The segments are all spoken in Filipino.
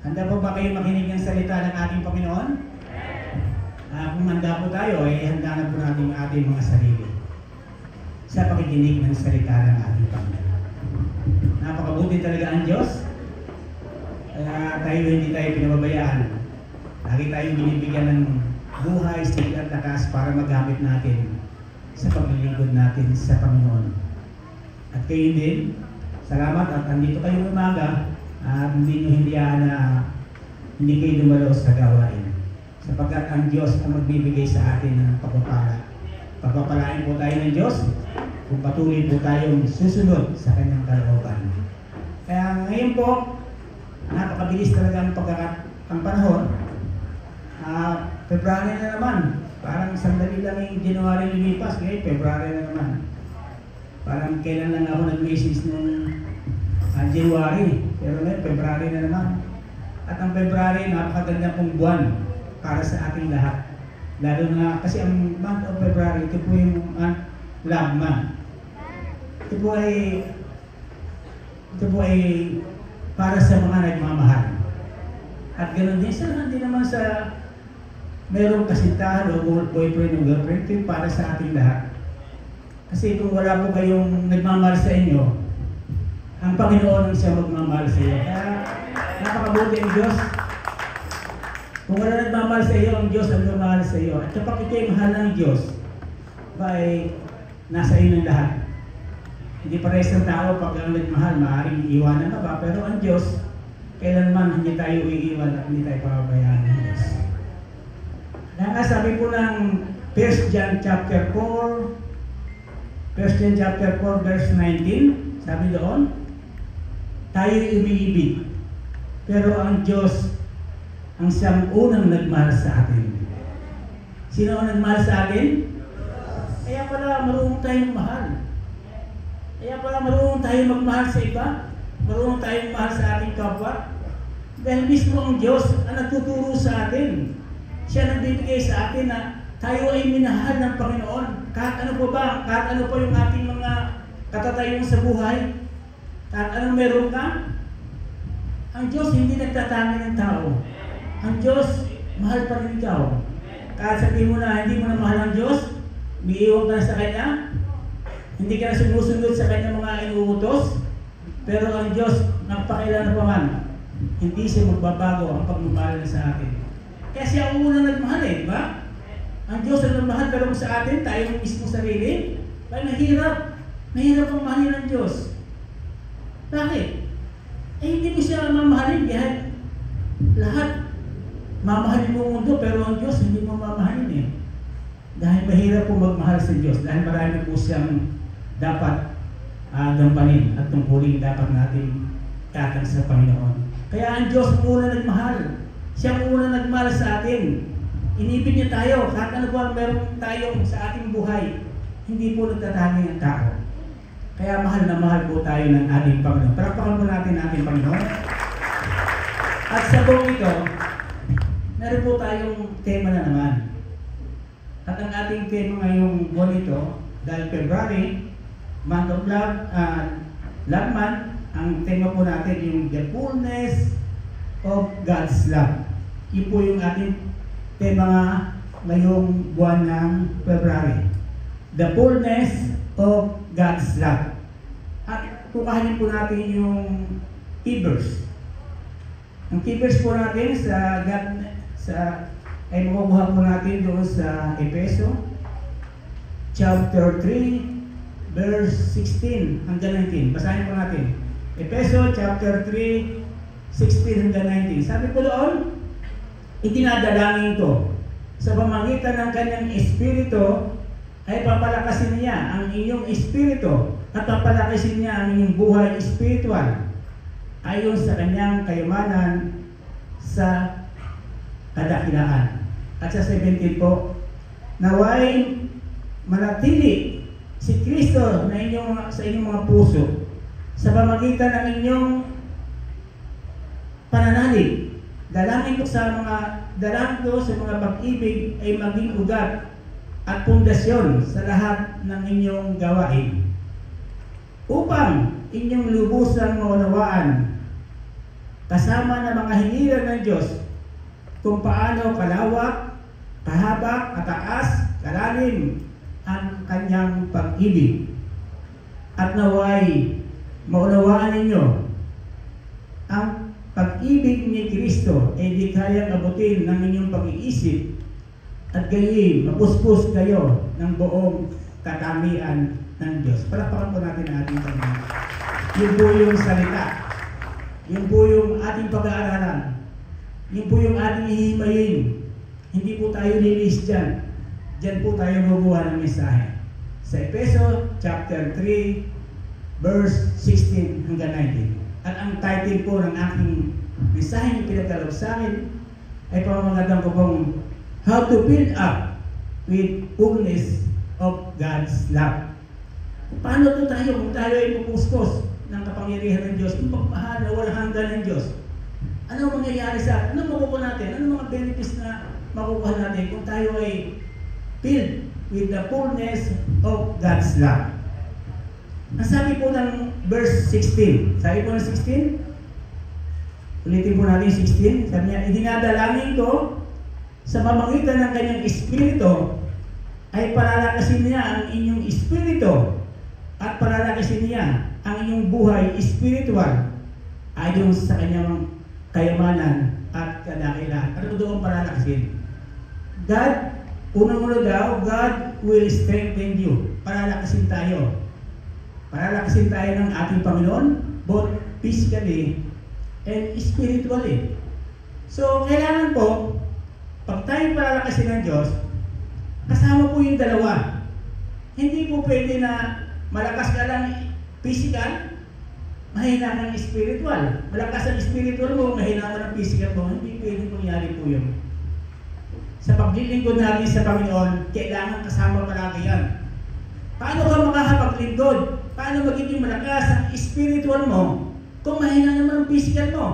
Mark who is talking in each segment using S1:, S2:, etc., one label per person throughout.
S1: Handa po ba kayo makinig ng salita ng ating Panginoon? Kung handa po tayo, handa na po natin ang ating mga sarili sa pakikinig ng salita ng ating Panginoon. Napakabuti talaga ang Diyos. Kaya hindi tayo pinababayaan. Lagi tayong binibigyan ng buhay, sigla at lakas para magamit natin sa paglilingkod natin sa Panginoon. At kayo din, salamat at andito kayo umaga. Hindi nyo hindiyaan na hindi kayo dumalo sa gawain. Sapagkat ang Diyos ang magbibigay sa atin ng pagpapala. Pagpapalain po tayo ng Diyos kung patuloy po tayong susunod sa Kanyang kalooban. Kaya ngayon po, napakabilis talaga ang panahon. February na naman. Parang sandali lang yung January lumipas. Kaya February na naman. Parang kailan lang ako nag-message nung January. Pero ngayon, February na naman. At ang February, napakaganda pong buwan para sa ating lahat. Lalo na, kasi ang month of February, ito po yung love month. Ito po ay para sa mga nagmamahal. At ganoon din sa hindi naman sa mayroong kasintahan o boyfriend o girlfriend, ito para sa ating lahat. Kasi kung wala po kayong nagmamahal sa inyo, ang Panginoon ang siya magmamahal sa iyo. Kaya napakabuti ang Diyos. Kung wala nagmamahal sa iyo, ang Diyos ang magmamahal sa iyo. At kapag ito'y mahal ng Diyos, ay nasa iyo ng lahat. Hindi parehas ng tao pag ang nagmahal, maaaring iiwanan ka ba? Pero ang Diyos, kailanman hindi tayo iiwan at hindi tayo pababayaan ng Diyos. Kaya nga sabi po ng 1 John chapter 4, 1 John chapter 4 verse 19, sabi doon, tayo umiibig, pero ang Diyos ang siyang unang nagmahal sa atin. Sino ang nagmahal sa atin? Kaya pala marunong tayong mahal. Kaya pala marunong tayong magmahal sa iba. Marunong tayong mahal sa ating kapwa. Dahil mismo ang Diyos ang nagtuturo sa atin. Siya nagbibigay sa atin na tayo ay minahal ng Panginoon. Kahit ano po ba? Kahit ano po yung ating mga katatayong sa buhay. Kahit anong meron ka, ang Diyos hindi nagtatangi ng tao. Ang Diyos, mahal pa rin ikaw. Kahit sabihin mo na hindi mo na mahal ang Diyos, umiiwan ka na sa Kanya, hindi ka na sumusunod sa Kanya mga inuutos, pero ang Diyos, nagpakailan pa man, hindi siya magbabago ang pagmamahal na sa atin. Kaya siya ang unang nagmahal di ba? Ang Diyos ang nagmahal, pero sa atin, tayo mismo sarili, ay mahirap ang mahalin ng Diyos. Bakit? Hindi mo siya mamahalin dahil lahat mamahalin mo ang mundo, pero ang Diyos hindi mo mamahalin Dahil mahirap po magmahal sa Diyos, dahil marami po siyang dapat gampanin at tungkulin dapat natin katang sa Panginoon. Kaya ang Diyos ang una nagmahal. Siya ang una nagmahal sa atin. Inibig niya tayo. Kahit ano po ang meron tayo sa ating buhay, hindi po nagtatangi ang tao. Kaya mahal na mahal po tayo ng ating Panginoon. Palakpakan po natin ang ating Panginoon. At sa buong ito, meron po tayong tema na naman. At ang ating tema ngayong buwan ito, dahil February, month of love, love month, ang tema po natin yung the fullness of God's love. Yun po yung ating tema nga ngayong buwan ng February. The fullness of God's love. At kukahanin po natin yung key verse. Ang key verse po natin ay makukuha po natin doon sa Efeso chapter 3 verse 16 hanggang 19. Basahin po natin. Efeso chapter 3 16 hanggang 19. Sabi po doon, itinadalangin ko sa pamamagitan ng kanyang espiritu ay papalakasin niya ang inyong espiritu at papalakasin niya ang inyong buhay espiritual ayon sa kanyang kayamanan sa kadakilaan. At sa 17 po, naway manatili si Kristo na sa inyong mga puso sa pamamagitan ng inyong pananalig. Dalangin ko sa mga pag-ibig ay maging ugat at pundasyon sa lahat ng inyong gawain, upang inyong lubusang maunawaan kasama ng mga hiniran ng Diyos kung paano kalawak, kahaba, kataas, kalalim ang kanyang pag-ibig. At naway maunawaan ninyo ang pag-ibig ni Kristo ay di kayang abutin ng inyong pag-iisip at gayon mapuspos kayo ng buong katamian ng Diyos. Palakpakan po natin ang ating Panginoon. Yun po yung salita. Yun po yung ating pag-aaralan. Yun po yung ating hihimayin. Hindi po tayo lilis dyan. Dyan po tayo gumawa ng mensahe. Sa Efeso chapter 3 verse 16 hanggang 19. At ang title po ng aking mensahe yung pinagkaloob sa akin ay pamamagatan ko pong How to Build Up with Fullness of God's Love. Paano po tayo kung tayo ay pupuskos ng kapangyarihan ng Diyos, yung pagmahal na walang hanggan ng Diyos? Ano mangyayari sa atin? Ano makukuha natin? Ano mga benefits na makukuha natin kung tayo ay filled with the fullness of God's love? Ang sabi po ng verse 16, sabi po ng 16, ulitin po natin 16, sabi niya, idinadalangin ko sa pamamagitan ng kanyang espiritu ay palalakasin niya ang inyong espiritu at palalakasin niya ang inyong buhay spiritual ayon sa kanyang kayamanan at kadakilaan. Ano doon palalakasin? God, unang-una daw, God will strengthen you. Palalakasin tayo. Palalakasin tayo ng ating Panginoon, both physically and spiritually. So, kailangan po, pag tayo palalakasin ng Diyos, kasama po yung dalawa. Hindi po pwede na malakas ka lang physical, mahina kang spiritual. Malakas ang spiritual mo, mahina ka ng physical mo. Hindi pwede mangyari po yun. Sa paglilingkod natin sa Panginoon, kailangan kasama palagi yan. Paano ka makakapaglingkod? Paano magiging malakas ang spiritual mo kung mahina naman ang physical mo?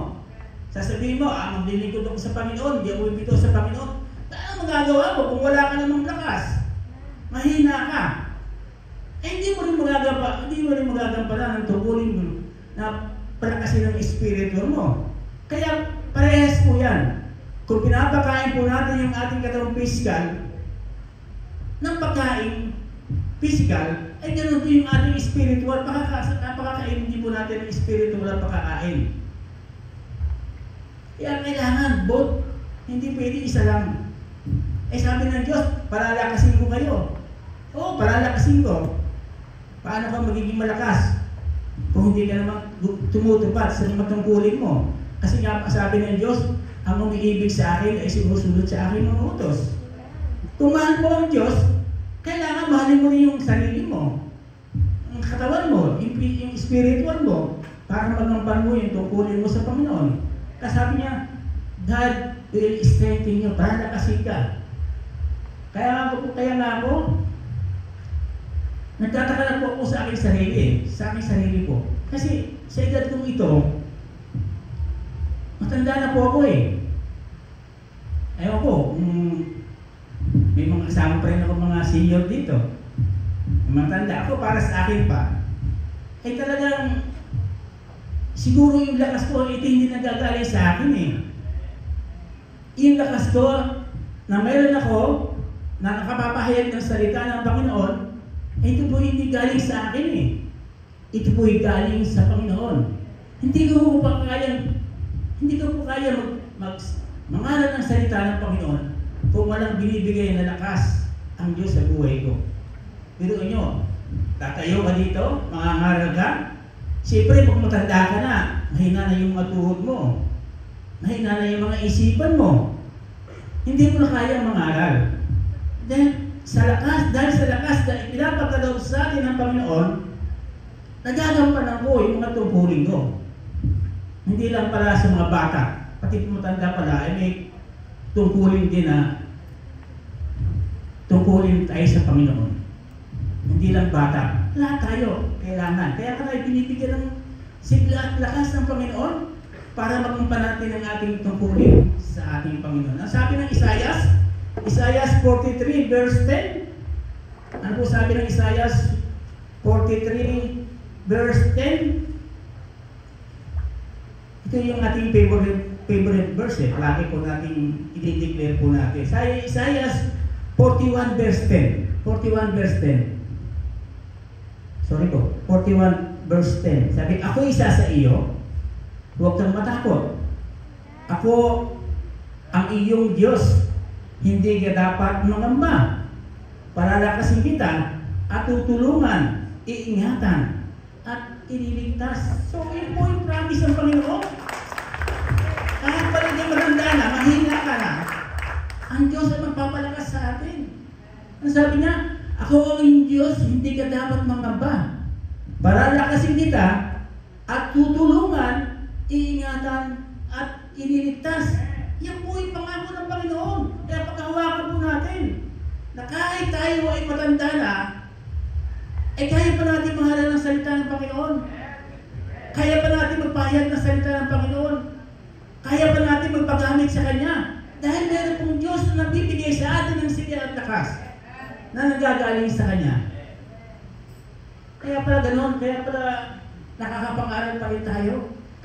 S1: Sasabihin mo, maglilingkod ako sa Panginoon, hindi ako ibito sa Panginoon. Paano magagawa mo kung wala ka namang lakas? Mahina ka. Hindi mo rin magagampanan ng tungkulin mo na palakasin ang spiritual mo. Kaya parehas po yan. Kung pinapakain po natin yung ating katawang physical ng pagkain physical, ay ganoon po yung ating spiritual. Napakakain din po natin ng spiritual na pagkakain. Kaya kailangan both, hindi pwede isa lang. Sabi ng Diyos, palalakasin ko kayo. Oo, palalakasin ko. Paano ka magiging malakas kung hindi ka naman tumutupad sa mga tungkulin mo? Kasi nga sabi ng Diyos, ang umiibig sa akin ay sumusunod sa akin mga utos. Kung mahal mo ang Diyos, kailangan mahalin mo rin yung sarili mo, ang katawan mo, yung spiritual mo, para magampan mo yung tungkulin mo sa Panginoon. Kasi sabi niya, God will strengthen you, para nakasig ka. Kaya nga ako, nagtataka na po ako sa aking sarili po. Kasi sa edad kong ito, matanda na po ako eh. Ewan ko, may mga kasama pa rin ako mga senior dito. Matanda ako para sa akin pa. Talagang, siguro yung lakas ko, ito hindi nagagaling sa akin eh. Yung lakas ko, na mayroon ako, na nakapapahayag ng salita ng Panginoon, ito po hindi galing sa akin eh. Ito po galing sa Panginoon. Hindi ko po kaya mangaral ng salita ng Panginoon kung walang binibigay na lakas ang Diyos sa buhay ko. Pero nyo, tatayo ka dito, mangangaral ka, siyempre pag matanda ka na, mahina na yung mga tuhod mo, mahina na yung mga isipan mo, hindi mo na kaya mangaral. Dahil sa lakas na ipinapagkaloob sa atin ng Panginoon, nagagampanan ko yung mga tungkulin ko. Hindi lang pala sa mga bata, pati matanda pala, ay may tungkulin din na tungkulin tayo sa Panginoon. Hindi lang bata, lahat tayo kailangan. Kaya ka tayo binibigyan ng sigla at lakas ng Panginoon para magumpan natin ang ating tungkulin sa ating Panginoon. Ang sabi ng Isaiah 43 verse 10. Ano po sabi ng Isaiah 43 verse 10? Ito yung ating favorite verse eh. Lagi po natin i-declare po natin. Sa Isaiah 41 verse 10. 41 verse 10. Sorry po. 41 verse 10. Sabi, ako isa sa iyo, huwag kang matakot. Ako ang iyong Diyos. Hindi ka dapat mangamba. Palalakasin kita at tutulungan, iingatan, at ililigtas. So, yun po yung promise ng Panginoon. Kahit pala di maganda na, mahina ka na, ang Diyos ay magpapalakas sa atin. Ang sabi niya, ako ang iyong Diyos, hindi ka dapat mangamba. Palalakasin kita at tutulungan, iingatan, at ililigtas. Yan po yung pangako ng Panginoon. Kaya pagkahawakan po natin na kahit tayo ay matanda na, ay kaya pa natin mahalal ng salita ng Panginoon. Kaya pa natin magpahayag ng salita ng Panginoon. Kaya pa natin magpagamit sa Kanya. Dahil meron pong Diyos na nagbibigay sa atin ng sigla at lakas na nagagaling sa Kanya. Kaya pala ganon, kaya pala nakakapang-aral pa rin tayo.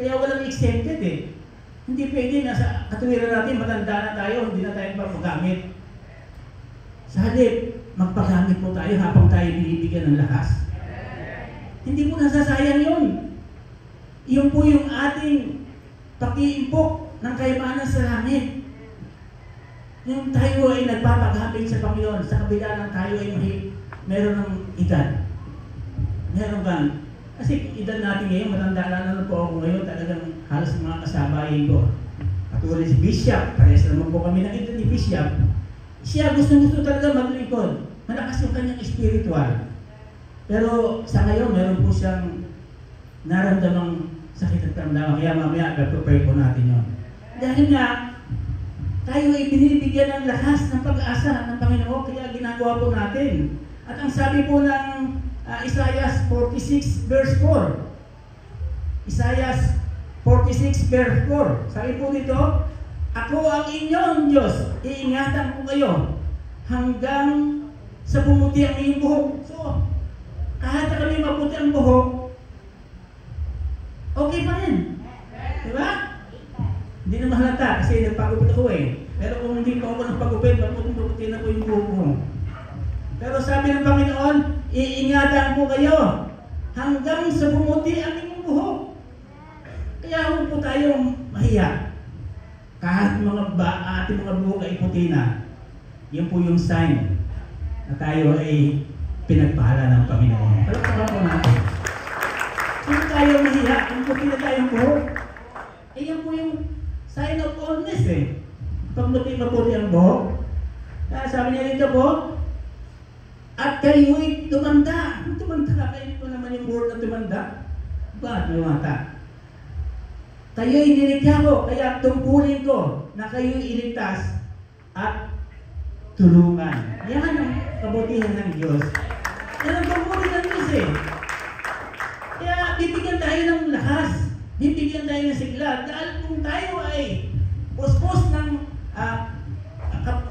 S1: Kaya walang exempted eh. Hindi pwede na sa katuwiran natin, matanda na tayo, hindi na tayo mapagamit. Sa halip, magpagamit po tayo habang tayo binibigyan ng lakas. Hindi po nasasayang yun. Iyon po yung ating pakiimpok ng kayamanan sa langit. Yung tayo ay nagpapagamit sa Panginoon, sa kabila ng tayo ay meron ng edad. Meron kang, kasi edad natin ngayon, matanda na po ako ngayon, talagang halos mga kasabayin ko. Katulad si Bishop, parehas naman po kami ng edad ni Bishop. Siya gusto talaga maglingkod. Malakas yung kanyang spiritual. Pero sa ngayon, meron po siyang naramdamang sakit at karamdaman. Kaya mamaya, prepare po natin yun. Dahil nga, tayo ay binibigyan ng lakas ng pag-asa ng Panginoon, kaya ginagawa po natin. At ang sabi po ng Isaiah 46 verse 4. Isaiah 46 verse 4. Sabi po dito, ako ang inyong Diyos, iingatan ko kayo hanggang sa bumuti ang iyong buhok. So, kahit na kami mabuti ang buhok, okay pa rin. Diba? Hindi na mahalata kasi nagpagupit ako eh. Pero kung hindi pa ako nagpagupit, mabuti na po yung buhok mo. Pero sabi ng Panginoon, iingatan ko kayo hanggang sa bumuti ang inyong buhok. Kaya huwag po tayong mahiya. Kahit ating mga buhok ay puti na, yun po yung sign na tayo ay pinagpahala ng Panginoon. Palagpakan po natin. Kung tayo mahiya, kung puti na tayong buhok, eh yan po yung sign of oldness eh. Pag maputi ang buhok, kaya sabi niya dito po, at kayo'y tumanda. Tumanda, kayo po naman yung word na tumanda. Bakit lumata? Kayo'y nilikha ko, kaya tungkulin ko na kayo'y iligtas at tulungan. Yan ang kabutihan ng Diyos. Yan ang tungkulin ng Diyos eh. Kaya bibigyan tayo ng lakas, bibigyan tayo ng sigla. Dahil kung tayo ay puspos ng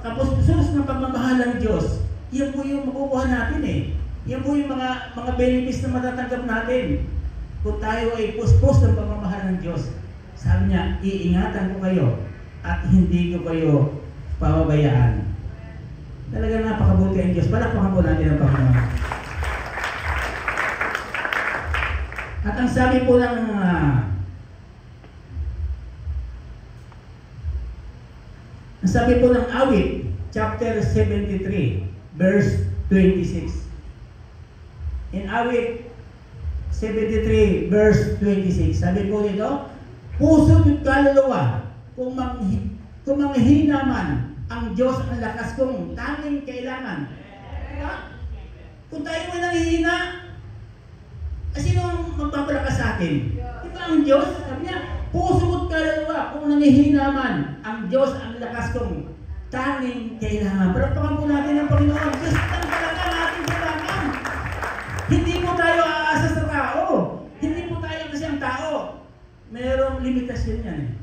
S1: kapuspusos ng pagmamahal ng Diyos, yan po yung makukuha natin eh. Yan po yung mga benefits na matatanggap natin. Kung tayo ay puspos ng pagmamahal ng Diyos, sabi niya, iingatan ko kayo at hindi ko kayo pababayaan. Talagang napakabuti ang Diyos. Palakpakan po natin ang Panginoon. At ang sabi po ng awit, chapter 73, verse 26. In awit 73, verse 26, sabi po nito, puso at kaluluwa, kung manghihina man ang Diyos ang lakas kong tanging kailangan. Diba? Kung tayo ay nanghihina, sino ang magpapalakas sa atin? Diba ang Diyos? Sabi niya, puso at kaluluwa, kung nanghihina man ang Diyos ang lakas kong tanging kailangan. Palakpakan po natin ang Panginoon. Diyos ang talaga natin kailangan. Hindi po tayo aasa sa tao. Hindi po tayo kasi ang tao. Merong limitasyon yan eh.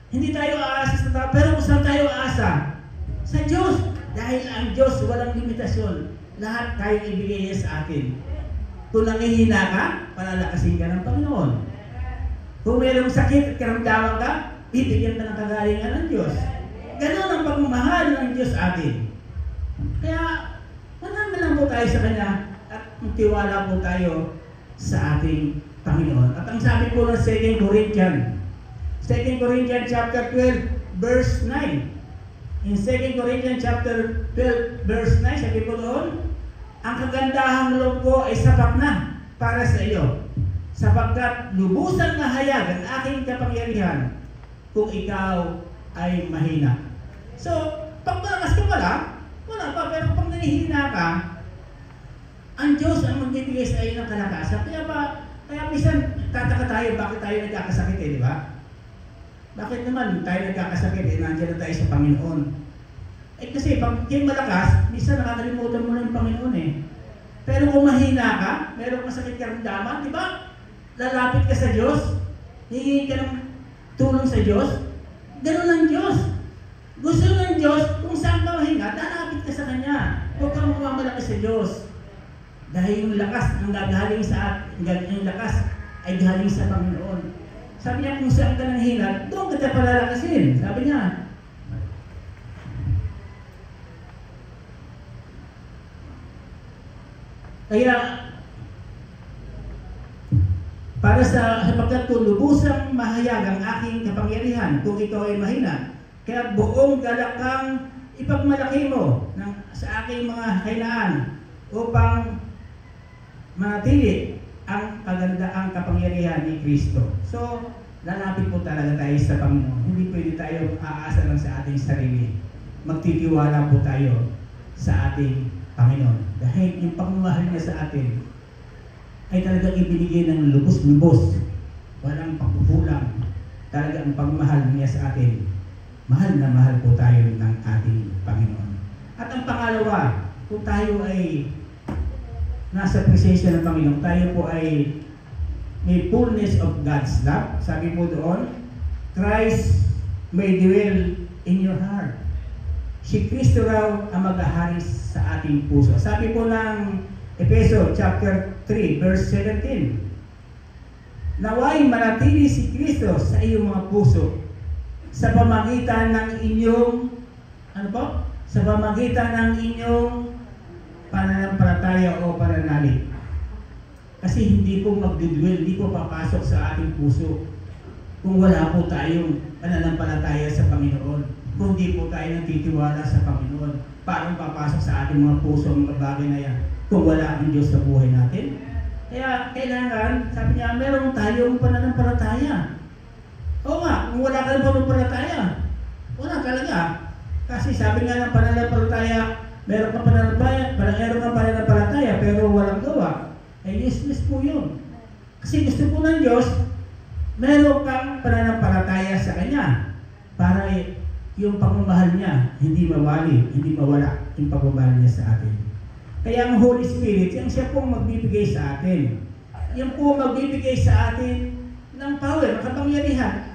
S1: Hindi tayo aasa sa tao, pero kung saan tayo aasa? Sa Diyos. Dahil ang Diyos walang limitasyon. Lahat tayo ibigay niya sa atin. Kung nangihina ka, palalakasin ka ng Panginoon. Kung mayroong sakit at karamdaman ka, bibigyan ka ng kagalingan ng Diyos. Ganon ang pagmamahal ng Diyos atin. Kaya, manamit lang po tayo sa Kanya at magtiwala po tayo sa ating Panginoon. At ang sabi po ng 2 Corinthians chapter 12, verse 9. In 2 Corinthians chapter 12, verse 9, sabi po doon, ang kagandahang loob ko ay sapat na para sa iyo, sapagkat lubusan na hayag ang aking kapangyarihan kung ikaw ay mahina. So, pag malakas ka wala pa, pero pag nahihina ka, ang Diyos ang magbibigay sa iyo ng kalakasan. Kaya minsan tataka tayo, bakit tayo nagkakasakit di ba? Bakit naman tayo nagkakasakit nandiyan na tayo sa Panginoon? Kasi pag kayo malakas, minsan nakakalimutan mo na yung Panginoon Pero kung mahina ka, meron kang sakit karamdaman, di ba? Lalapit ka sa Diyos, hihingi ka ng tulong sa Diyos, ganoon ang Diyos. Gusto ng Diyos, kung saan ka mahinga, lalapit ka sa Kanya. Huwag kang mamamalaki sa Diyos. Dahil yung lakas ang gagaling yung lakas ay galing sa Panginoon. Sabi niya, kung saan ka nang hina, doon kita palalakasin. Sabi niya. Kaya, para sapagkat kung lubusang mahayag ang aking kapangyarihan kung ikaw ay mahina, kaya buong galak kang ipagmalaki mo sa aking mga kahinaan upang manatili ang kagandaang kapangyarihan ni Kristo. So, lalapit po talaga tayo sa Panginoon. Hindi pwede tayo aasa lang sa ating sarili. Magtitiwala po tayo sa ating Panginoon. Dahil yung pagmamahal niya sa atin ay talagang ibinigay ng lubos-lubos. Walang pagkukulang. Talaga ang pagmamahal niya sa atin. Mahal na mahal po tayo ng ating Panginoon. At ang pangalawa, kung tayo ay nasa presensya ng Panginoon, tayo po ay may fullness of God's love. Sabi po doon, Christ may dwell in your heart. Si Kristo raw ang maghahari sa ating puso. Sabi po ng Efeso chapter 3, verse 17, naway manatili si Kristo sa iyong mga puso sa pamagitan ng inyong sa pamagitan ng inyong pananampalataya o pananalig. Kasi hindi po magdudwell, hindi po papasok sa ating puso kung wala po tayong pananampalataya sa Panginoon. Kung hindi po tayo nagtitiwala sa Panginoon, paano papasok sa ating mga puso ang mga bagay na yan kung wala ang Diyos sa buhay natin? Kaya kailangan, sabi niya, meron tayong pananampalataya. Oo nga, kung wala ka ng pananampalataya, wala talaga. Kasi sabi nga ng pananampalataya, meron kang pananampalataya pero walang gawa, ay useless po yun. Kasi gusto po ng Diyos, meron kang pananampalataya sa Kanya para yung pagmamahal niya hindi mawali, hindi mawala yung pagmamahal niya sa atin. Kaya ang Holy Spirit, yung siya pong magbibigay sa atin. Yung po magbibigay sa atin ng power, ng kapangyarihan.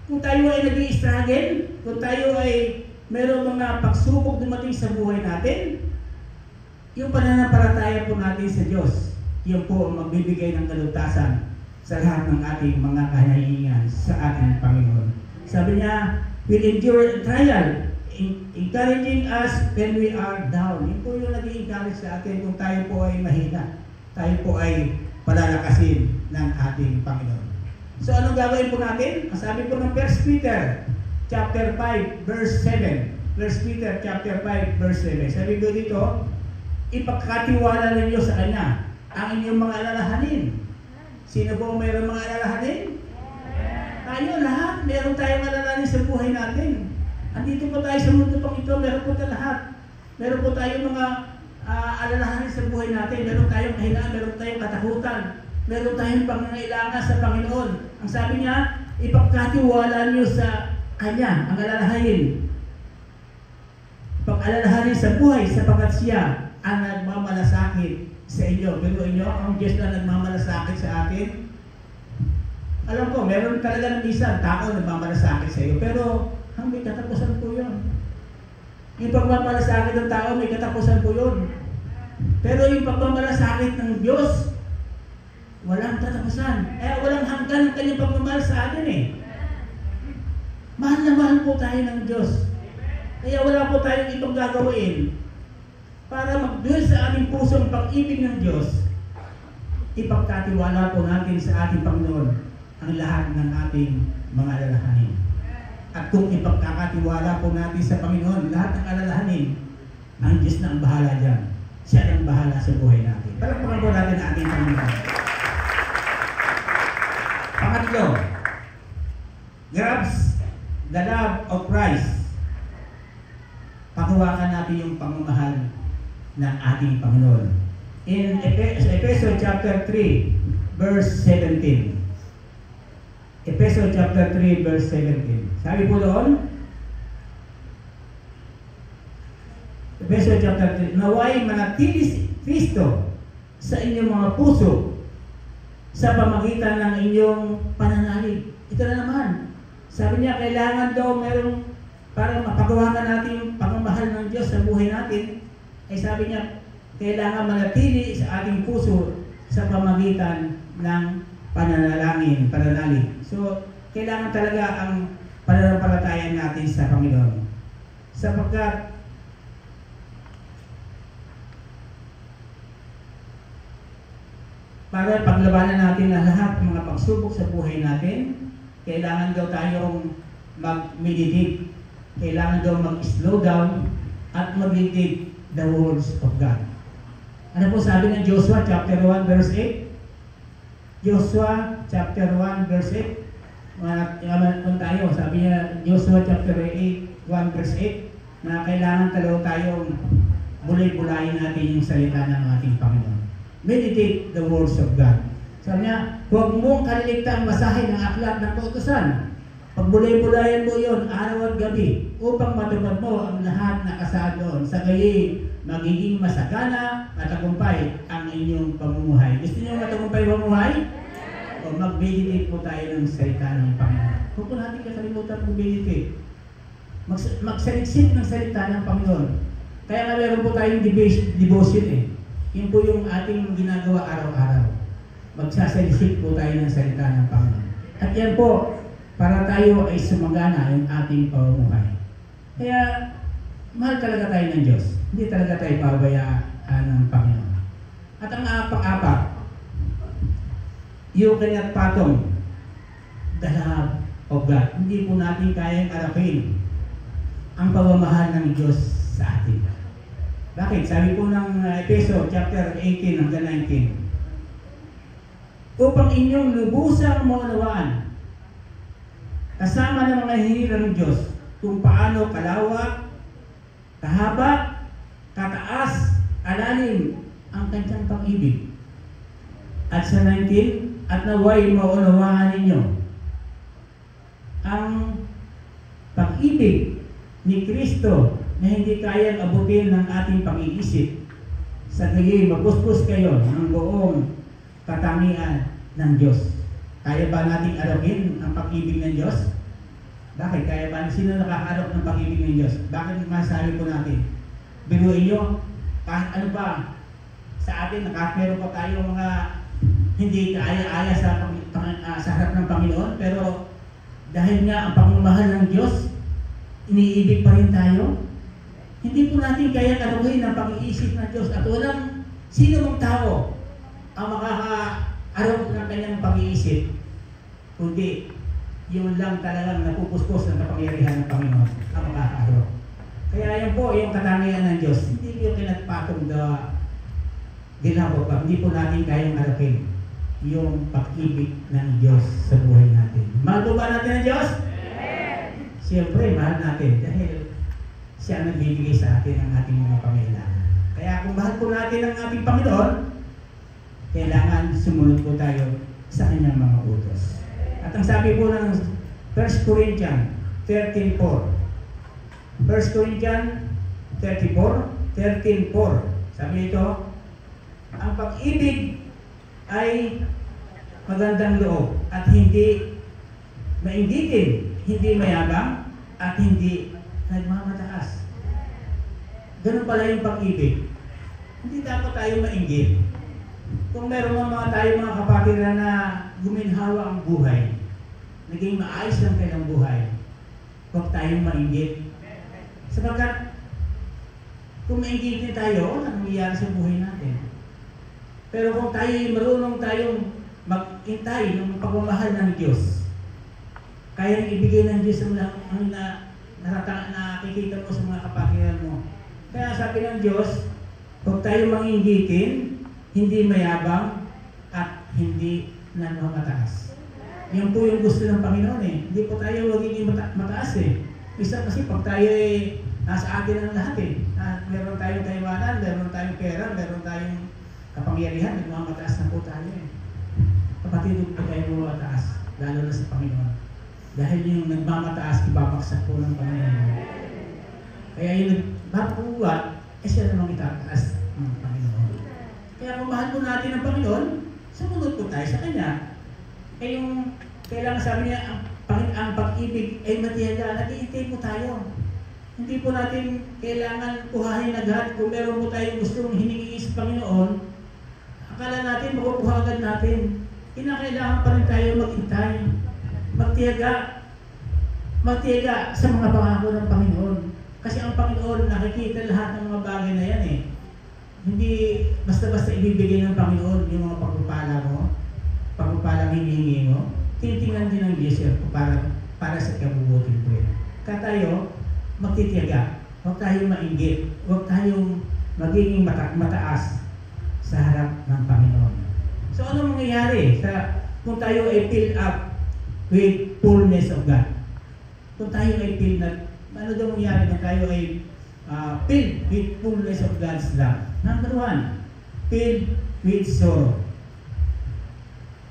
S1: Kung tayo ay nag-i-struggle, kung tayo ay meron mga pagsubok dumating sa buhay natin, yung pananampalataya po natin sa Diyos, yun po ang magbibigay ng kalutasan sa lahat ng ating mga kahihingan sa ating Panginoon. Sabi niya, will endure trial, encouraging us when we are down. Yun po yung nag-i-encourage sa atin kung tayo po ay mahina. Tayo po ay palalakasin ng ating Panginoon. So anong gagawin po natin? Sabi po ng 1 Peter chapter 5, verse 7. 1 Peter chapter 5, verse 7. Sabi po dito, ipagkatiwala ninyo sa Kanya ang inyong mga alalahanin. Sino po mayroong mga alalahanin? Tayo lahat, meron tayong alalahanin sa buhay natin. Andito po tayo sa mundo pang ito, meron po tayo lahat. Meron po tayong mga alalahanin sa buhay natin. Meron tayong kahinaan, meron tayong katakutan. Meron tayong pangangailangan sa Panginoon. Ang sabi niya, ipagkatiwala niyo sa Kanya ang alalahanin. Pag-alalahanin sa buhay sapagkat siya ang nagmamalasakit sa inyo. Pero inyo, ang Diyos na nagmamalasakit sa atin. Alam ko, meron talaga ng isang tao nagmamalasakit sa iyo. Pero may katapusan po yun. Yung pagmamalasakit ng tao, may katapusan po yun. Pero yung pagmamalasakit ng Diyos, Walang katapusan. Walang hanggan ang kanyang pagmamahal sa atin eh. Mahal na mahal po tayo ng Diyos. Kaya wala po tayong ibang gagawin para mag-build sa ating puso ang pag-ibig ng Diyos. Ipagkatiwala po natin sa ating Panginoon ang lahat ng ating mga alalahanin. At kung ipagkakatiwala po natin sa Panginoon lahat ng alalahanin, ang Diyos na ang bahala dyan. Siya ang bahala sa buhay natin. Palakpakan po natin ang ating Panginoon. Pangatlo, grabs the love of Christ. Panghawakan natin yung pagmamahal ng ating Panginoon. In Ephesians chapter 3, verse 17. Ephesians chapter 3, verse 17. Sabi po doon, Ephesians chapter 3, naway manatili si Kristo sa inyong mga puso sa pamagitan ng inyong pananalig. Ito na naman. Sabi niya, kailangan daw merong, para mapagawakan natin yung pagmamahal ng Diyos sa buhay natin, ay sabi niya, kailangan manatili sa ating puso sa pamagitan ng pananalig. So, kailangan talaga ang pananampalataya natin sa Panginoon. Sapagkat para paglabanan natin ang lahat ng mga pagsubok sa buhay natin, kailangan daw tayong mag-meditate. Kailangan daw mag-slow down at mag-meditate the words of God. Ano po sabi ng Joshua chapter 1 verse 8? Joshua chapter 1 verse 8. Kung tayo, sabi niya Joshua chapter 8, 1 verse 8, na kailangan talaga tayong bulay-bulayin natin yung salita ng ating Panginoon. Meditate the words of God. Sabi niya, huwag mong kaliligtaan masahin ang aklat ng kautusan. Pagbulay-bulayan mo yon araw at gabi upang matupad mo ang lahat na kasaad doon. Sa gayi, magiging masagana at tagumpay ang inyong pamumuhay. Gusto niyo matagumpay pamumuhay? O mag-meditate po tayo ng salita ng Panginoon. Huwag po natin kakalimutan mag-meditate. Magsaliksik ng salita ng Panginoon. Kaya nga meron po tayong devotion eh. Yun po yung ating ginagawa araw-araw. Magsasalisik po tayo ng salita ng Panginoon. At yan po, para tayo ay sumagana yung ating pamumuhay. Kaya, mahal talaga tayo ng Diyos. Hindi talaga tayo pabayaan ng Panginoon. At ang pang-apat, yung kanyang patong, the love of God. Hindi po natin kayang harapin ang pagmamahal ng Diyos sa atin. Bakit? Sabi po ng Efeso chapter 18 hanggang 19. Upang inyong lubusang maunawaan kasama ng mga hinila ng Diyos kung paano kalawak, kahaba, kataas, alalim ang kanyang pag-ibig. At sa 19, at naway maunawaan ninyo ang pag-ibig ni Kristo na hindi kayang abutin ng ating pag-iisip. Sa gayon, magpuspos kayo ng buong katangian ng Diyos. Kaya ba nating arokin ang pag-ibig ng Diyos? Bakit? Kaya ba? Sino nakakaarok ng pag-ibig ng Diyos? Bakit masabi po natin? Biruin nyo, kahit ano ba, sa atin, meron pa tayo mga hindi kaaya-aya sa harap ng Panginoon, pero dahil nga ang pagmamahal ng Diyos, iniibig pa rin tayo. Hindi po natin kaya karuhin ang pag-iisip ng Diyos at walang sino mong tao ang makaka-arok ng kanyang pag-iisip, kundi yung lang talagang napupuspos ng kapangyarihan ng Panginoon ang makaka-arok. Kaya yan po yung katangian ng Diyos. Hindi po kinatpatong ginagawa. Hindi po natin kayang arokin yung pag-ibig ng Diyos sa buhay natin. Mahal po ba natin ang Diyos? Siyempre, mahal natin dahil siya ang nagbibigay sa atin ang ating mga pangailangan. Kaya kung mahal po natin ang ating Panginoon, kailangan sumunod po tayo sa kanyang mga utos. At ang sabi po ng 1 Corinthians 13:4. 1 Corinthians 13:4. Sabi ito, ang pag-ibig ay magandang loob at hindi mainggitin, hindi mayabang, at hindi nagmamataas. Ganun pala yung pag-ibig. Hindi dapat tayo mainggit. Kung meron mga kapatid na guminhawa ang buhay, naging maayos ang kailang buhay, huwag tayong mainggit. Sapagkat kung mainggitin tayo, anong nangyayari sa buhay natin? Pero kung tayo marunong tayong mag-intay ng pagmamahal ng Diyos, kayang ibigay ng Diyos ang nakikita mo sa mga kapatiran mo. Kaya sabi ng Diyos, huwag tayo manginggitin, hindi mayabang, at hindi mataas. Yan po yung gusto ng Panginoon eh. Hindi po tayo magiging mataas eh. Isa kasi pag tayo nasa atin ang lahat eh. Meron tayong kayamanan, meron tayong pera, meron tayong kapangyarihan, nagmamataas na po tayo eh. Kapatid, huwag po tayo mataas, lalo na sa Panginoon. Dahil yung nagmamataas, ibabaksak po ng Panginoon. Kaya yung nagbabakuwat, siya namang itataas ng Panginoon. Kaya kung mahal po natin ang Panginoon, sumunod po tayo sa Kanya. Kaya yung kailangan sabi niya, ang pag-ibig ay matiyaga, nag-iintay po tayo. Hindi po natin kailangan kuhahin agad. Kung meron po tayong gustong hiningi sa Panginoon, akala natin makukuha agad natin. Kinakailangan pa rin tayo maghintay, magtiyaga sa mga pangako ng Panginoon. Kasi ang Panginoon nakikita lahat ng mga bagay na yan eh. Hindi basta-basta ibibigay ng Panginoon yung mga pagpupala mo, pagpupalang hinihingi mo. Tinitingnan din ng Diyos yun para sa kabubuting po yan. Kaya tayo, magtitiyaga. Huwag tayong mainggit. Huwag tayong magiging mataas sa harap ng Panginoon. So ano mangyayari kung tayo ay filled up with fullness of God? Kung tayo ay filled na, ano daw mangyayari kung tayo ay filled with fullness of God's love? Number 1, filled with sorrow.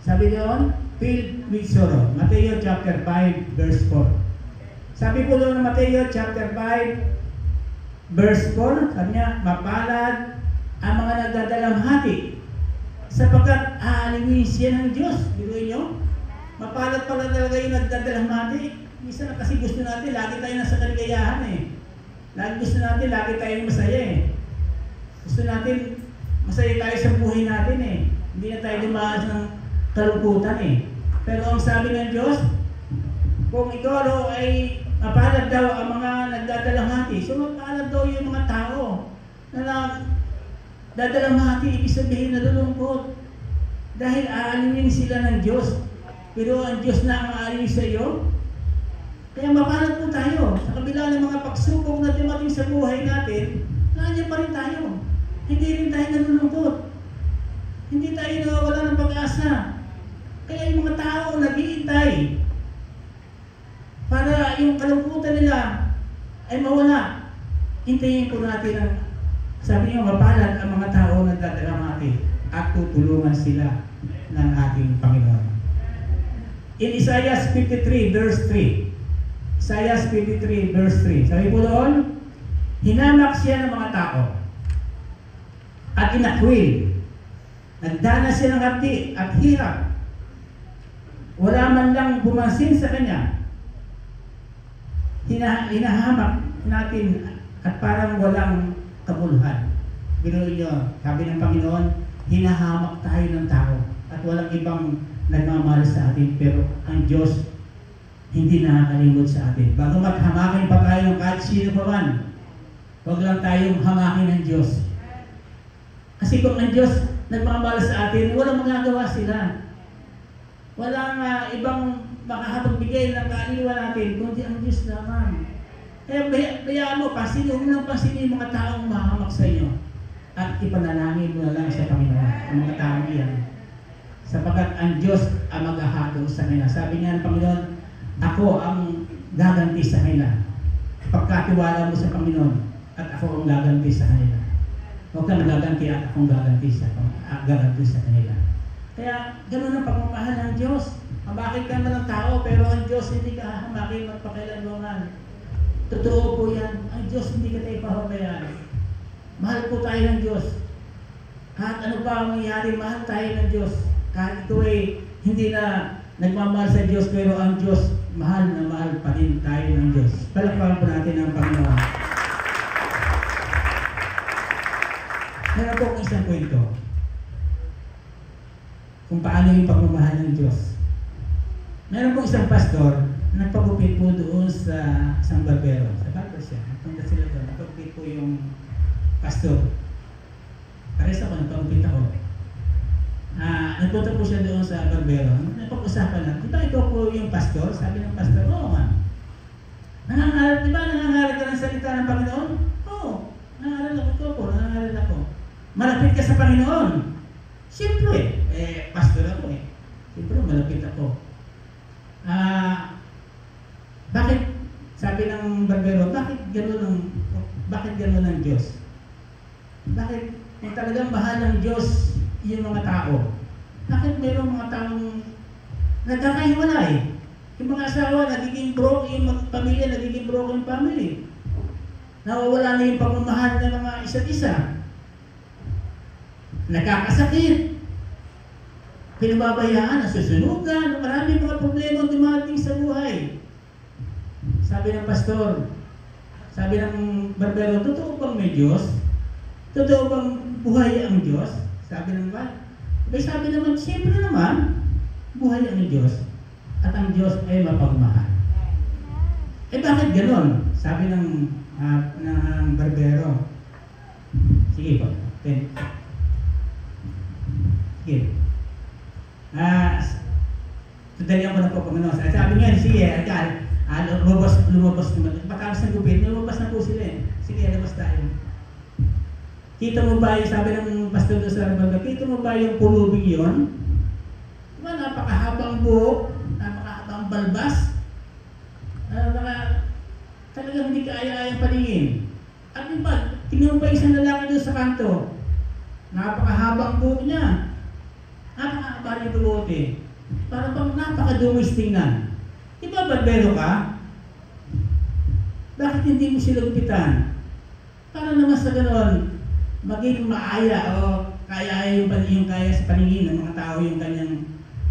S1: Sabi doon, filled with sorrow. Mateo chapter 5, verse 4. Sabi po doon ng Mateo chapter 5, verse 4, sabi niya, mapalad ang mga nagdadalamhati sapagkat aalingin siya ng Diyos. Biruin nyo, mapalad pala talaga yung nagdadalamhati. Minsan kasi gusto natin, lagi tayo nasa kaligayahan eh. Gusto natin, lagi tayong masaya eh. Gusto natin, masaya tayo sa buhay natin eh. Hindi na tayo dumaan ng kalungkutan eh. Pero ang sabi ng Diyos, kung ikaw ay mapalad daw ang mga nagdadalamhati, so mapalad daw yung mga tao na nagdadalamhati, ibig sabihin nalulungkot. Dahil aalingin sila ng Diyos. Pero ang Diyos na ang aalingin sa iyo. Kaya mapalad po tayo. Sa kabila ng mga pagsubok na dumating sa buhay natin, nandiyan pa rin tayo. Hindi rin tayo nalulungkot. Hindi tayo nawawala ng pag-asa. Kaya yung mga tao nag-iintay para yung kalungkutan nila ay mawala. Hintayin po natin ang, sabi niyo, mapalad ang mga tao na nagdadalamhati at tutulungan sila ng ating Panginoon. In Isaiah 53 verse 3, Isaiah 53 verse 3, sabi po doon, hinamak siya ng mga tao at inakwil. Nagdanas siya ng hapdi at hirap. Wala man lang bumasin sa kanya. Hinahamak natin at parang walang kabuluhan. Binuhin nyo, sabi ng Panginoon, hinahamak tayo ng tao at walang ibang nagmamahal sa atin. Pero ang Diyos hindi nakakalimot sa atin. Bago maghamakin pa tayo kahit sino pa man, huwag lang tayong hamakin ng Diyos. Kasi kung ang Diyos nagmamahal sa atin, walang magagawa sila. Walang ibang makakapagbigay ng kaaliwan natin, kundi ang Diyos naman. Kaya bayaan mo, huwag lang pasinin yung mga taong mahamak sa inyo. At ipanalangin mo na lang sa Panginoon, ang mga taong iyan. Sapagkat ang Diyos ang maghahatol sa kanila. Sabi nga ng Panginoon, ako ang gaganti sa kanila. Pagkatiwala mo sa Panginoon, at ako ang gaganti sa kanila. Huwag kang gaganti at akong gaganti sa kanila. Kaya ganoon ang pagmamahal ng Diyos. Hamakin ka man ng tao, pero ang Diyos hindi ka hamakin magpakailanman. Totoo po yan. Ang Diyos hindi ka tayo pahabayaan. Mahal po tayo ng Diyos. Kahit ano pa ang mangyari, mahal tayo ng Diyos. Kahit ito ay hindi na nagmamahal sa Diyos, pero ang Diyos, mahal na mahal pa din tayo ng Diyos. Palakpakan po natin ang Panginoon. Meron po isang kwento. kung paano yung pagmamahal ng Diyos. Meron pong isang pastor, nagpagupit po doon sa isang barbero. Sa barber siya, nagpunta sila doon, nagpagupit po yung pastor. Pares ako, nagpagupit ako. Nagpunta po siya doon sa barbero. Nagpag-usapan lang, di ba ito po yung pastor? Sabi ng pastor, oo nga. Nangangaral, di ba nangangaral ka ng salita ng Panginoon? Oo, nangangaral ako. Malapit ka sa Panginoon. Siyempre, pastor ako eh. Siyempre, malapit ako. Bakit, sabi ng barbero, bakit gano'n ang Diyos? Bakit kung talagang mahal ng Diyos yung mga tao? Bakit mayroong mga taong nagkakahiwalay? Yung mga asawa, nagiging broke yung pamilya, nagiging broke yung family. Nawawala na yung pagmamahal ng mga isa't isa. Nagkakasakit. Pinababayaan, nasusunugan, maraming mga problema dumating sa buhay. Sabi ng pastor, sabi ng barbero, totoo bang may Diyos? Totoo bang buhay ang Diyos? Sabi ng ba? Sabi naman, siyempre naman, buhay ang Diyos. At ang Diyos ay mapagmahal. Bakit ganon? Sabi ng barbero. Sige po. Sige. Dalihan ko na po Panginoon. Sabi niya, sige, lumabas naman. Pagkakas ng gupit, lumabas na po sila eh. Sige, labas tayo. Kita mo ba yung, sabi ng pastor doon sa Rambaga, kita mo ba yung pulubing yun? Diba, napakahabang buhok, napakahabang balbas. Talagang hindi kaaya-ayang paningin. At diba, tingnan mo ba isang lalaki doon sa kanto? Napakahabang buhok niya. Napakahaba yung bulote. Para bang napakadungis tingnan. Diba barbero ka? Bakit hindi mo sila gupitan? Para naman sa ganoon, maging maaya o kaya yung kaya sa paningin ng mga tao yung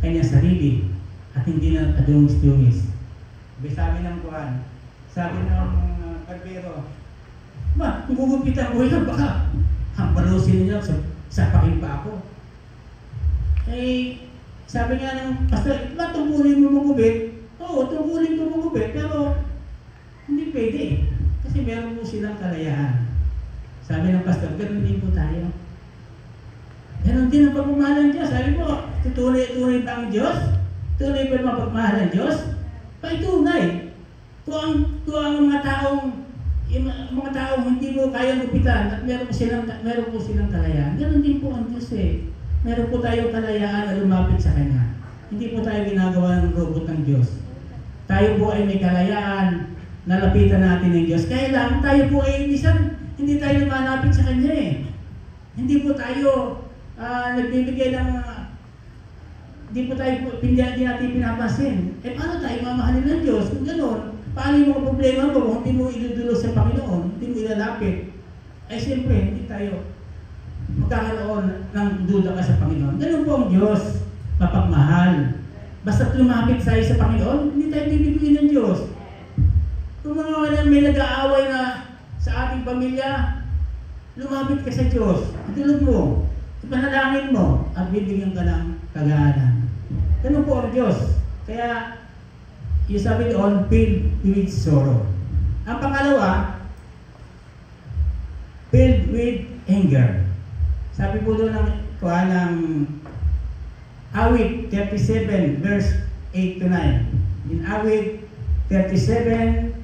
S1: kanyang sarili at hindi na kadungis-dungis. Sabi ng Kuhan, sabi ng barbero, kung gugupitan ko yan, baka hampalusin niya, sapakin pa ako. Sabi nga ng pastor, tungkulin mo magubit? Oo, tungkulin mo magubit, pero hindi pwede. Kasi meron po silang kalayaan. Sabi ng pastor, ganoon din po tayo. Ganoon din ang pagmamahal ng Diyos. Sabi po, tunay ba ang Diyos? Tunay ba ang pagmamahal ng Diyos? Tunay. Kung ang mga taong hindi mo kayang gupitan at meron po silang kalayaan, ganoon din po ang Diyos eh. Meron po tayong kalayaan na lumapit sa Kanya. Hindi po tayo ginagawa ng robot ng Diyos. Tayo po ay may kalayaan na lapitan natin ng Diyos. Kaya lang, tayo po ay hindi tayo lumalapit sa Kanya eh. Hindi po tayo nagbibigay ng hindi natin pinapasin. Paano tayo mamahalin ng Diyos? Kung gano'n, paano yung mga problema mo kung hindi mo idudulo sa Panginoon, hindi mo ilalapit? Siyempre, hindi tayo magkakaroon ng duda ka sa Panginoon. Ganun po ang Diyos, mapagmahal. Basta lumapit tayo sa Panginoon, hindi tayo bibigyan ng Diyos. Kung may nag-aaway na sa ating pamilya, lumapit ka sa Diyos. Itulog mo, ipanalangin mo, at bibigyan ka ng kagaanan. Ganun po ang Diyos. Kaya, yung sabi doon, filled with sorrow. Ang pangalawa, filled with anger. Sabi po doon ng Awit 37 verse 8 to 9. In Awit 37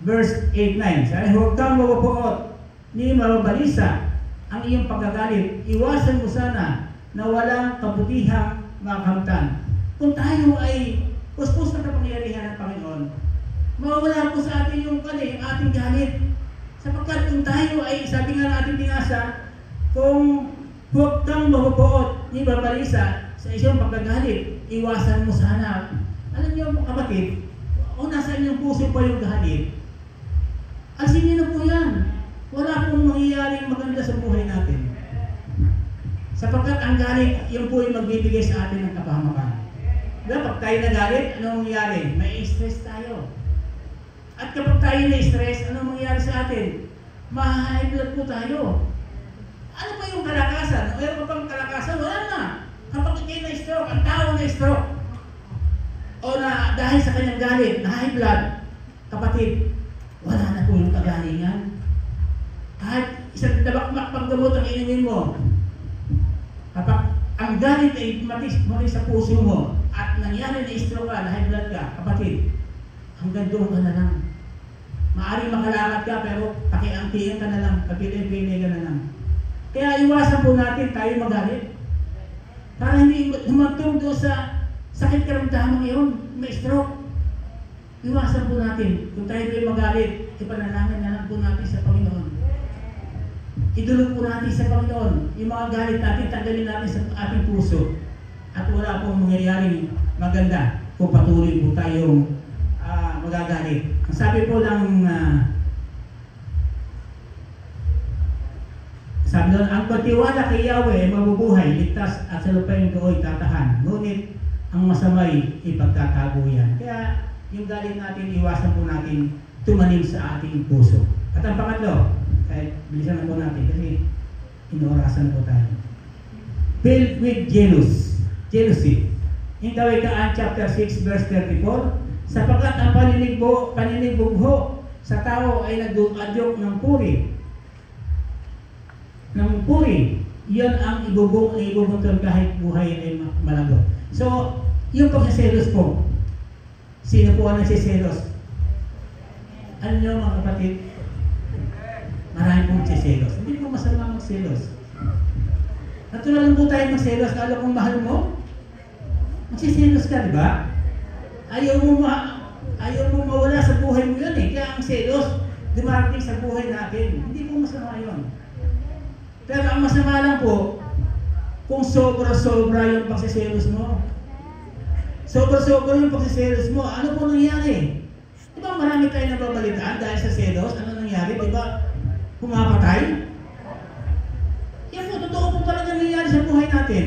S1: verse 8-9. Sabi, huwag kang mawapuot ni mababalisa ang iyong pagkagalit. Iwasan mo sana na walang kabutihang makakamtan. Kung tayo ay puspos na kapangyarihan ng Panginoon, mawawala po sa atin yung ating galit. Sapagkat kung tayo ay, sabi nga ng ating binasa, kung huwag kang mabubuot ni babalisa sa isang pagkagalit, iwasan mo sana. Alam niyo kapatid, kung nasa inyong puso pa yung galit, asin niyo na po yan. Wala pong mangyayaring maganda sa buhay natin. Sapagkat ang galit, yun po yung magbibigay sa atin ng kapahamakan. Diba, pag tayo nagalit, anong mangyayari? May stress tayo. At kapag tayo na-stress, anong mangyayari sa atin? Ma-high blood po tayo. Ano ba yung kalakasan? Mayroon pa bang kalakasan? Wala na. Kapag kayo na-stroke, ang tao na-stroke, o na dahil sa kanyang galit, na high blood, kapatid, wala na po yung kagalingan. Kahit isang dabakmak paggamot ang inumin mo, kapag ang galit ay matis sa puso mo, at nangyari na stroke ka, na high blood ka, kapatid, hanggang doon ka na lang. Maaaring makalakad ka, pero pakiangkihan ka na lang, kapilin-pilin ka na lang. Kaya iwasan po natin tayo magalit. Para hindi humantong doon sa sakit karamdaman yun, may stroke. Iwasan po natin. Kung tayo ay magalit, ipanalangin na lang po natin sa Panginoon. Idulog po natin sa Panginoon. Yung mga galit natin, tanggalin natin sa ating puso. At wala pong mangyayaring maganda kung patuloy po tayong magagalit. Ang sabi po lang, sabi doon, ang pagtiwala kay Yahweh ay mabubuhay, ligtas at sa lupayong dooy tatahan. Ngunit ang masamay ipagtatago yan. Kaya yung galit natin, iwasan po natin tumanim sa ating puso. At ang pangatlo, kahit bilisan na po natin kasi inorasan po tayo. Filled with jealousy. In Kawikaan chapter 6 verse 34, sapagkat ang paninibugho sa tao ay nag-adyok ng puri. Iyon ang ibubungtol kahit buhay ay malago. So, yung pagsiselos po, sino po ang nagsiselos? Ano nyo mga kapatid? Marami pong nagsiselos. Hindi po masama magselos. Natural lang po tayo magselos. Lalo kung mahal mo, magsiselos ka, di ba? Ayaw mo mawala sa buhay mo yun eh. Kaya ang selos, dumarating sa buhay natin. Hindi po masama yun. Pero ang masama lang po, kung sobra-sobra yung pagsiselos mo. Sobra-sobra yung pagsiselos mo, ano po nangyari? Di ba marami tayo nababalitaan dahil sa selos? Ano nangyari? Di ba pumapatay? Yan po, totoo po talaga nangyayari sa buhay natin.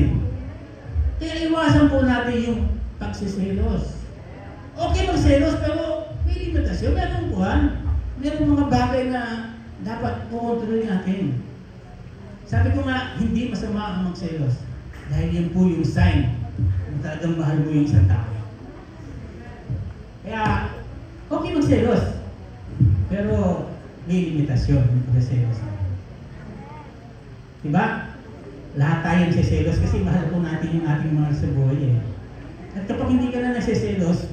S1: Kaya iwasan po natin yung pagsiselos. Okay magselos, pero may limitasyon. Meron po meron mga bagay na dapat kukontrolin natin. Sabi ko nga, hindi masama ang magselos. Dahil yan po yung sign kung talagang mahal mo yung isang tao. Kaya, okay magselos. Pero may limitasyon yung pagselos. Diba? Lahat tayo nagsiselos kasi mahal po natin yung ating mga sa buhay eh. At kapag hindi ka na nagsiselos,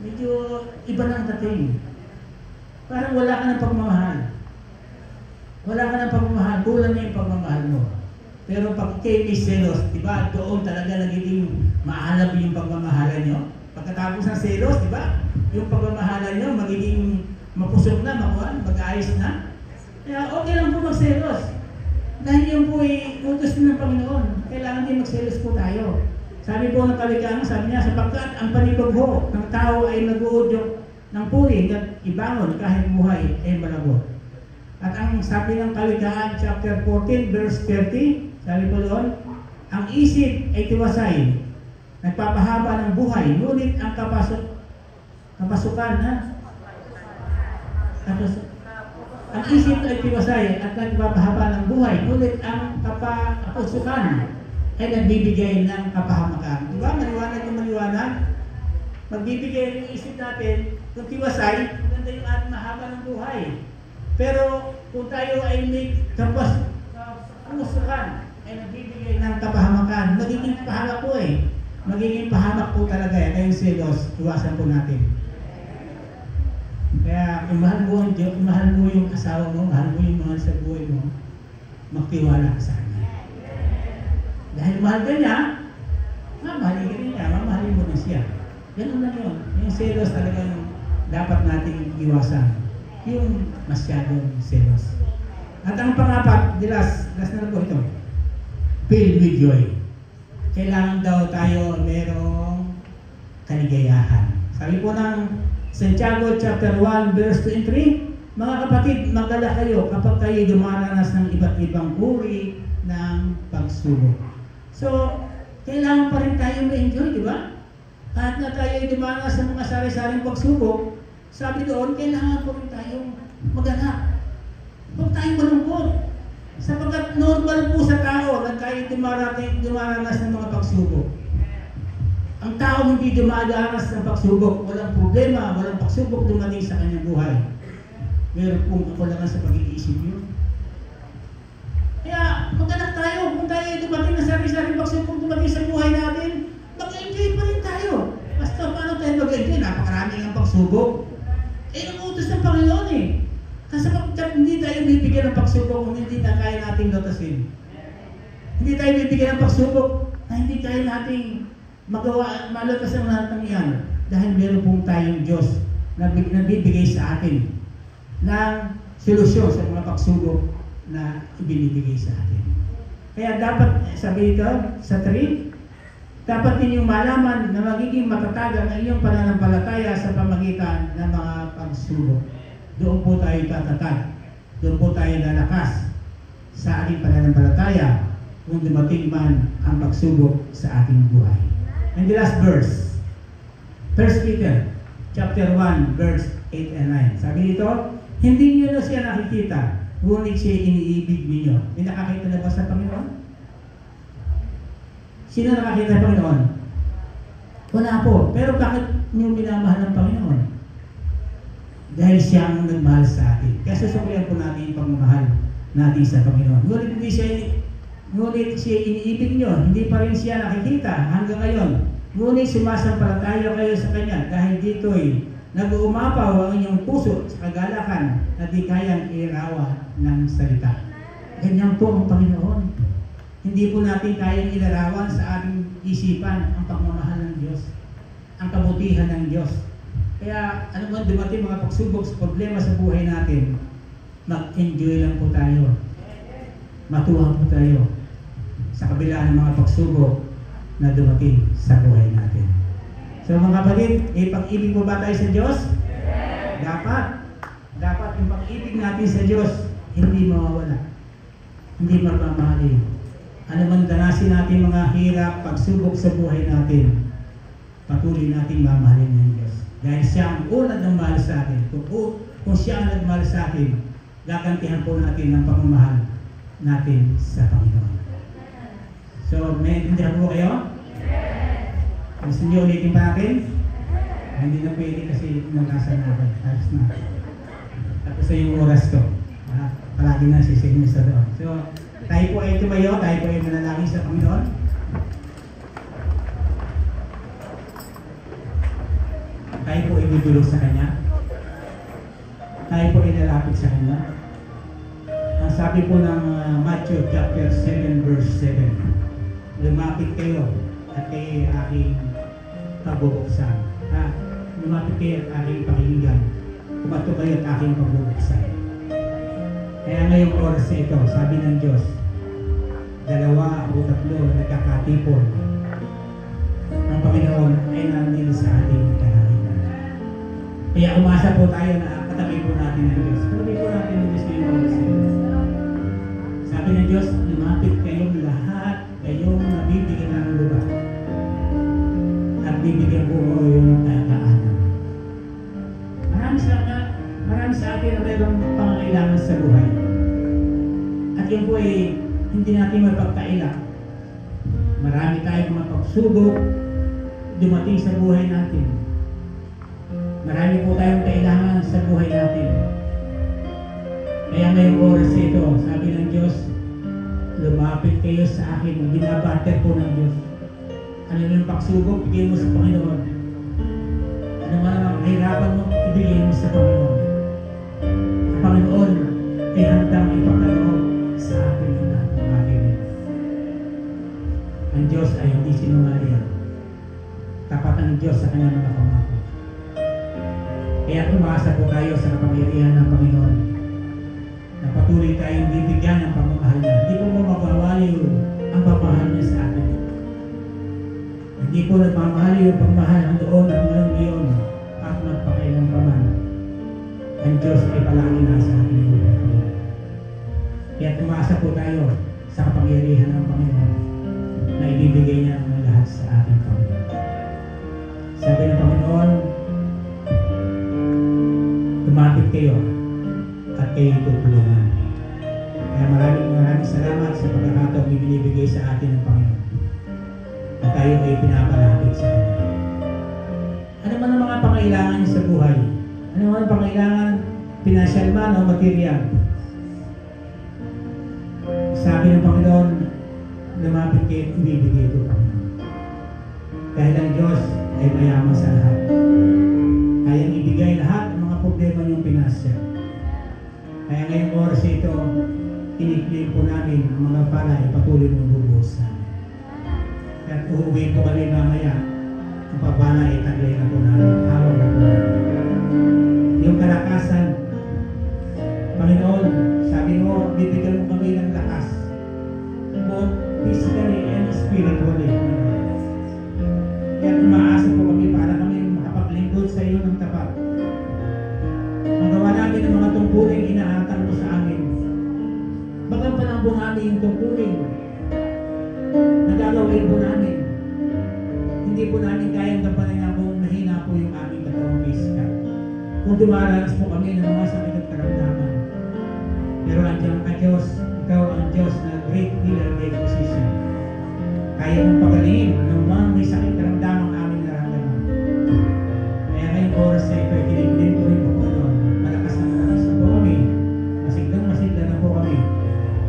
S1: medyo iba na ang dating. Parang wala ka ng pagmamahal. Wala ka ng pagmamahal, kulang na yung pagmamahal mo. Pero pag kayo may selos, diba, doon talaga nagiging maalab yung pagmamahalan nyo. Pagkatapos ng selos, diba, yung pagmamahalan nyo magiging mapusok na, mag-aayos na. Kaya okay lang po magselos. Dahil yun po ay utos din ng Panginoon. Kailangan din magselos po tayo. Sabi po ng Kawikaan, sabi niya, sapagkat ang panibagho ng tao ay nag-uudyok ng puri at ibangon kahit buhay ay malago. At ang sabi ng Kawikaan, chapter 14, verse 30, sabi po doon, ang isip ay tiwasay, nagpapahaba ng buhay, ngunit ang kapasukan, ang isip ay tiwasay at nagpapahaba ng buhay, ngunit ang kapasukan ay nagbibigay ng kapahamakan. Diba? Maliwanag. Magbibigay yung isip natin, kung tiwasay, maganda yung ating mahaba ng buhay. Pero kung tayo ay may kapasukan, ay nagbibigay ng kapahamakan, magiging pahamak po eh. Magiging pahamak po talaga eh. Kaya yung selos, iwasan po natin. Kaya kung mahal mo yung asawa mo, mahal mo yung mga sa buhay mo, magtiwala ka sa kanya. Dahil mahal ka niya, mamahalin ka rin niya, mamahalin mo na siya. Ganun lang yun. Yung selos talagang dapat nating iwasan. Yung masyadong selos. At ang pangapat, last na po ito, filled with joy. Kailangan daw tayo merong kaligayahan. Sabi po ng Santiago chapter 1 verse 2 and 3, mga kapatid, magdala kayo kapag kayo dumaranas ng iba't ibang uri ng pagsubok. So, kailangan pa rin tayo ma-enjoy, di ba? Kahit na tayo dumaranas sa mga sari-saring pagsubok, sabi doon, kailangan pa rin tayong maganap. Huwag tayong malungkot. Sapagkat normal po sa tao na tayo dumaranas ng mga pagsubok. Ang tao hindi dumadanas ng pagsubok, walang problema, walang pagsubok dumating sa kanyang buhay. Meron pong kakulangan sa pag-iisip yun. Kaya mag-anak tayo, kung tayo ay dumating na sarili-sarili pagsubok dumating sa buhay natin, mag-enjoy pa rin tayo. Basta paano tayo mag-enjoy? Napakarami ang pagsubok. Ang utos ng Panginoon eh. Kasi pag hindi tayo bibigyan ng pagsubok kung hindi na kaya nating lutasin. Hindi tayo bibigyan ng pagsubok na hindi kaya nating magawa, malutasan lahat ng iyan. Dahil meron pong tayong Diyos na bibigay sa atin ng solusyon sa mga pagsubok na ibinibigay sa atin. Kaya dapat, sabi ito, sa 3, dapat ninyong malaman na magiging matatag ang inyong pananampalataya sa pamagitan ng mga pagsubok. Doon po tayo tatatag. Doon po tayo lalakas sa ating pananampalataya kung dumating man ang pagsubok sa ating buhay. And the last verse, 1 Peter chapter 1, verse 8 and 9. Sabi dito, hindi niyo na siya nakikita, ngunit siya iniibig ninyo. May nakakita na ba sa Panginoon? Sino nakakita ng Panginoon? Wala po. Pero bakit niyo minamahal ng Panginoon? Dahil siya ang nagmahal sa atin. Kaya susukuyan po natin yung pagmamahal natin sa Panginoon. Ngunit siya iniibig niyo, hindi pa rin siya nakikita hanggang ngayon. Ngunit sumasampalataya kayo sa Kanya dahil dito'y nag-uumapaw ang inyong puso sa kagalakan na di kayang ilarawan ng salita. Ganyan po ang Panginoon. Hindi po natin kayang ilarawan sa ating isipan ang pagmamahal ng Diyos, ang kabutihan ng Diyos. Kaya ano man dumating mga pagsubok sa problema sa buhay natin, mag-enjoy lang po tayo. Matuwa po tayo sa kabila ng mga pagsubok na dumating sa buhay natin. So mga kapatid, pag-ibig mo ba tayo sa Diyos? Dapat yung pag-ibig natin sa Diyos hindi mawawala. Hindi magmamahalin. Ano man danasin natin mga hirap, pagsubok sa buhay natin, patuloy natin mamahalin ng Diyos. Dahil siya ang unang nagmahal sa atin. Kung siya ang nagmahal sa atin, gagantihan po natin ang pagmamahal natin sa Panginoon. So, may intindihan po kayo? Gusto niyo ulitin pa natin? Hindi na pwede kasi nagkasa na ako. Tapos na yung oras ko. Palagi na sisingin sa doon. So, tayo po ay tumayo, tayo po ay manalangin sa Panginoon. Tayo po ay bibulog sa Kanya. Tayo po ay lalapit sa Kanya. Ang sabi po ng Matthew chapter 7 verse 7, lumapit kayo at kayo aking pagbubuksan. Lumapit kayo at aking pakinggan. Kumato kayo at aking pagbubuksan. Kaya ngayong oras na ito, sabi ng Diyos, 2 o 3 na nagkakatipon, ang Panginoon ay nandito sa ating kahagitan. Kaya umasa po tayo na katabi po natin ng Diyos. Katabi po natin ng Diyos ngayong oras na ito. Sabi ng Diyos, lumapit kayong lahat, kayong nabibigyan ng lugar. At bibigyan po yung kayaan. Marami sa atin na mayroong pangangailangan sa buhay. At yun po ay hindi natin mapagkaila. Marami tayong mga pagsubok dumating sa buhay natin. Marami po tayong kailangan sa buhay natin. Kaya ngayong oras ito, sabi ng Diyos, lumapit kayo sa akin, binabater po ng Diyos. Ano yung pagsubok, bigay mo sa Panginoon. Ano man ang kahirapan mo, ibigay mo sa Panginoon. Ang Panginoon ay handang ipagkaloob sa atin ng lahat ng makinig. Ang Diyos ay hindi sinungaling. Tapat ang Diyos sa kanyang mga pangako. Kaya umasa po tayo sa kapangyarihan ng Panginoon na patuloy tayong bibigyan ng pagmamahal niya. Hindi po mawawali ang pagmamahal niya sa atin. Hindi po nagmamahal yung pagmamahal ang doon at ngayon at magpakailang pa man. Ang Diyos ay palagi nasa atin. Kaya umasa po tayo sa kapangyarihan ng Panginoon na ibibigay niya ang lahat sa ating Panginoon. Sabi ng Panginoon, lumapit kayo at kayo tutulungan. Kaya maraming salamat sa pagkakataong ibinibigay sa atin ng Panginoon. At tayo ay pinapalapit sa Kanya. Ano man ang mga pangailangan niya sa buhay? Ano man ang pangailangan, financial man o material? Sabi ng Panginoon, lumapit kayo, ibibigay ko, Panginoon. Dahil ang Diyos ay mayaman sa lahat. Kayang ibigay lahat ng mga problema niyong pinasyal. Kaya ngayong oras ito, iniklaim po namin ang mga palay, patuloy mong bubuhos namin. At uuwi po kami mamaya, ang papala ay taglay na po namin, hawag na po namin. Yung kalakasan, Panginoon, sabi mo, bibigyan mo kami ng lakas, both physically and spiritually. Kaya umaasa po kami para kami makapaglingkod sa iyo ng tapat. Ang gawa namin ng mga tungkuling inaatang mo sa amin. Bagampan po namin yung tungkuling. Nagagawin po namin. Hindi po namin kayang gampanin kung mahina po yung aming katawang physical. Kung dumaranas po kami ng mga sakit at karamdaman. Pero andiyan ka Diyos, ikaw ang Diyos na great healer, great physician. Kaya mong pagalingin ng mga may sakit karamdaman aming nararamdaman. Kaya ngayong oras na ito, kinigilin ko rin po po doon. Malakas na po kami. Masiglang na po kami.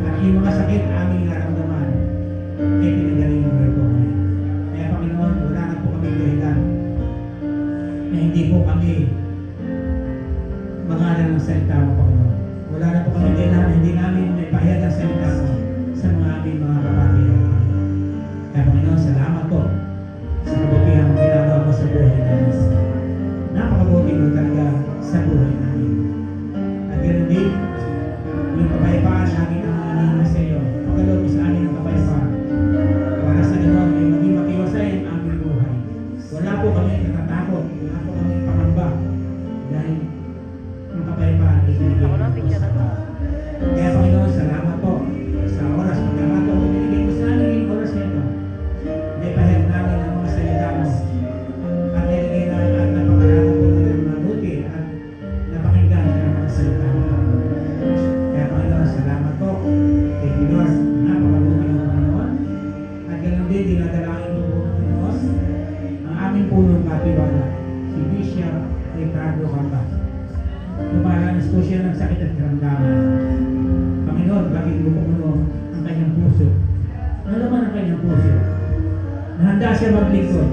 S1: At yung mga sakit aming nararamdaman, ay pinagaling mo rin po kami. Kaya Panginoon, wala na po kami dahilan na hindi po kami mangalan ng salita mo, Panginoon. Wala na po kami dahilan na hindi namin may pahayag ang salita mo sa mga aming mga kapatid. Kaya Panginoon, salamat po sa kabutihan mo ginagawa mo sa buhay namin. Napakabuti mo talaga sa buhay namin. At ganoon din, yung kapayapaan namin ang hinihingi sa iyo. Pagkaloob mo sa amin ang kapayapaan. Para sa ganoon, ay maging matiwasay ang aming buhay. Wala po kami natatakot. Wala po kami pangamba. Dahil ang kapayapaan ay binigay mo sa amin. Kaya Panginoon, salamat po sa oras pagkamato ang binigay mo sa amin yung oras nito. May pahayag namin ang mga salita mo. At nilagay namin at napakalaman po ng mabuti at napakinggan ang mga salita mo. Kaya Panginoon, salamat po. Thank you Lord. Napakabuti ng Panginoon. At ganoon din, dinadalangin mo po ng Panginoon ang aming punong katiwala, si Bishop Ricardo Campa. Lumalanas po siya ng sakit at karamdaman. Panginoon, bakit mo po ang kanyang puso? Nalaman ang kanyang puso. Nahanda siya maglingkod.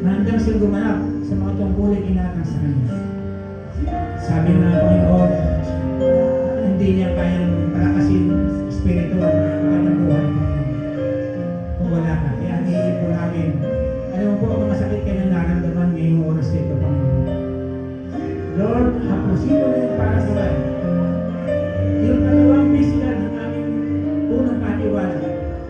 S1: Nahanda siyang gumanap sa mga tungkulin inatang sa kanya. Sabi na Panginoon, hindi niya kayang palakasin spiritual